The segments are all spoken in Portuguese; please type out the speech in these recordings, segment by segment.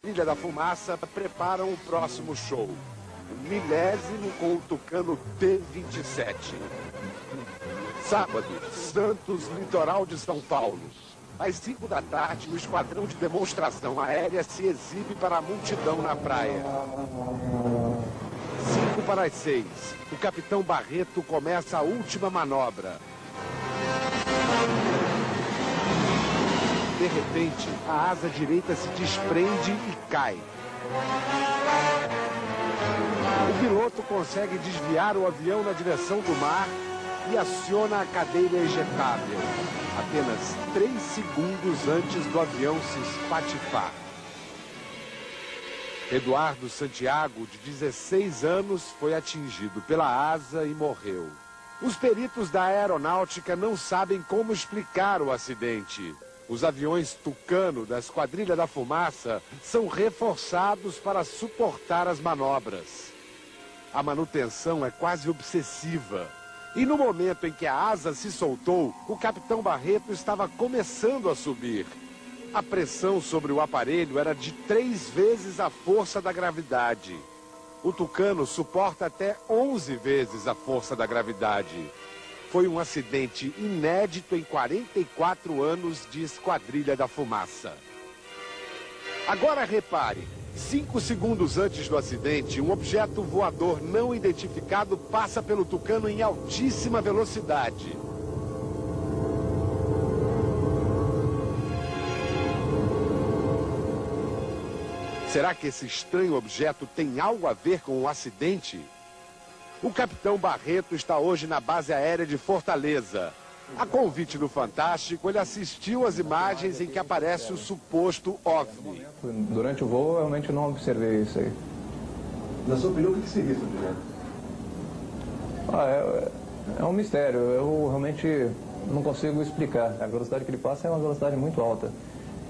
Quadrilha da Fumaça preparam o próximo show. O 1000º com o Tucano T-27. Sábado, Santos, litoral de São Paulo. Às 5 da tarde, o esquadrão de demonstração aérea se exibe para a multidão na praia. 5 para as 6, o capitão Barreto começa a última manobra. De repente, a asa direita se desprende e cai. O piloto consegue desviar o avião na direção do mar e aciona a cadeira ejetável, apenas 3 segundos antes do avião se espatifar. Eduardo Santiago, de 16 anos, foi atingido pela asa e morreu. Os peritos da aeronáutica não sabem como explicar o acidente. Os aviões Tucano da Esquadrilha da Fumaça são reforçados para suportar as manobras. A manutenção é quase obsessiva. E no momento em que a asa se soltou, o capitão Barreto estava começando a subir. A pressão sobre o aparelho era de 3 vezes a força da gravidade. O Tucano suporta até 11 vezes a força da gravidade. Foi um acidente inédito em 44 anos de Esquadrilha da Fumaça. Agora repare, 5 segundos antes do acidente, um objeto voador não identificado passa pelo Tucano em altíssima velocidade. Será que esse estranho objeto tem algo a ver com o acidente? O capitão Barreto está hoje na base aérea de Fortaleza. A convite do Fantástico, ele assistiu às imagens em que aparece o suposto OVNI. Durante o voo, eu realmente não observei isso aí. Na sua opinião, o que seria esse objeto? É um mistério. Eu realmente não consigo explicar. A velocidade que ele passa é uma velocidade muito alta.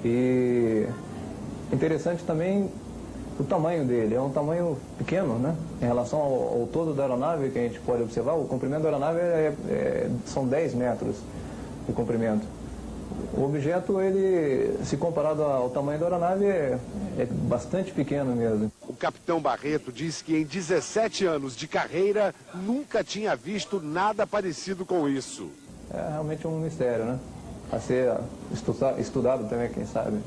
E interessante também o tamanho dele. É um tamanho pequeno, né? Em relação ao todo da aeronave, que a gente pode observar, o comprimento da aeronave são 10 metros de comprimento. O objeto, ele, se comparado ao tamanho da aeronave, é bastante pequeno mesmo. O capitão Barreto diz que em 17 anos de carreira nunca tinha visto nada parecido com isso. É realmente um mistério, né? A ser estudado também, quem sabe.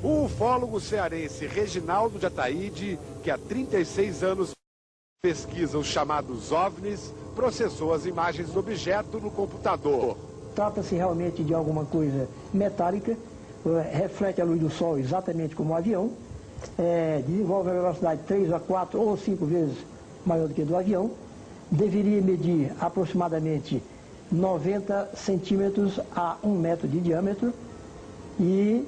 O ufólogo cearense Reginaldo de Ataíde, que há 36 anos pesquisa os chamados OVNIs, processou as imagens do objeto no computador. Trata-se realmente de alguma coisa metálica, reflete a luz do sol exatamente como um avião, desenvolve a velocidade 3 a 4 ou 5 vezes maior do que a do avião, deveria medir aproximadamente 90 centímetros a 1 metro de diâmetro e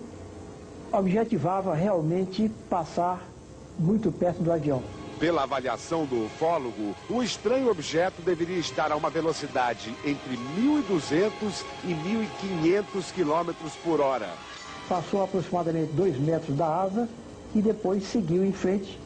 objetivava realmente passar muito perto do avião. Pela avaliação do ufólogo, o estranho objeto deveria estar a uma velocidade entre 1.200 e 1.500 km por hora. Passou aproximadamente 2 metros da asa e depois seguiu em frente,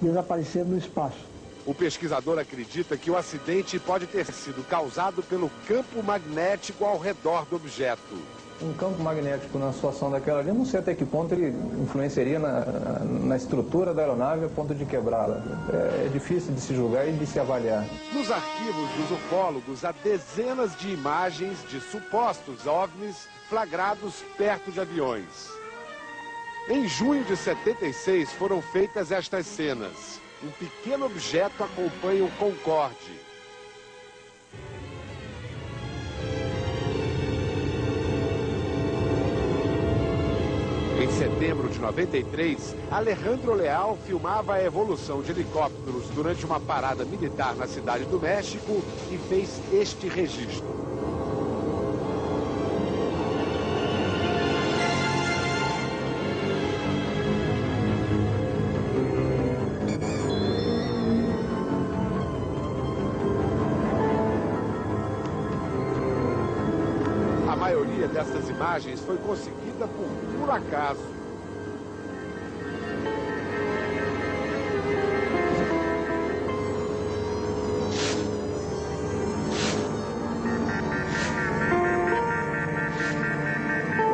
desaparecendo no espaço. O pesquisador acredita que o acidente pode ter sido causado pelo campo magnético ao redor do objeto. Um campo magnético na situação daquela ali, não sei até que ponto ele influenciaria na estrutura da aeronave a ponto de quebrá-la. É difícil de se julgar e de se avaliar. Nos arquivos dos ufólogos há dezenas de imagens de supostos OVNIs flagrados perto de aviões. Em junho de 76 foram feitas estas cenas. Um pequeno objeto acompanha o Concorde. Em setembro de 93, Alejandro Leal filmava a evolução de helicópteros durante uma parada militar na cidade do México e fez este registro. A maioria dessas imagens foi conseguida por acaso.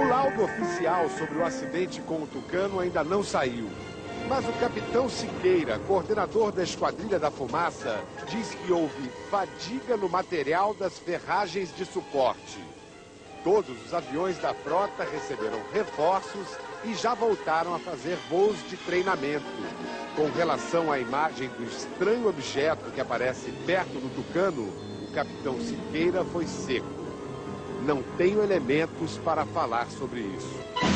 O laudo oficial sobre o acidente com o Tucano ainda não saiu. Mas o capitão Siqueira, coordenador da Esquadrilha da Fumaça, diz que houve fadiga no material das ferragens de suporte. Todos os aviões da frota receberam reforços e já voltaram a fazer voos de treinamento. Com relação à imagem do estranho objeto que aparece perto do Tucano, o capitão Siqueira foi seco. Não tenho elementos para falar sobre isso.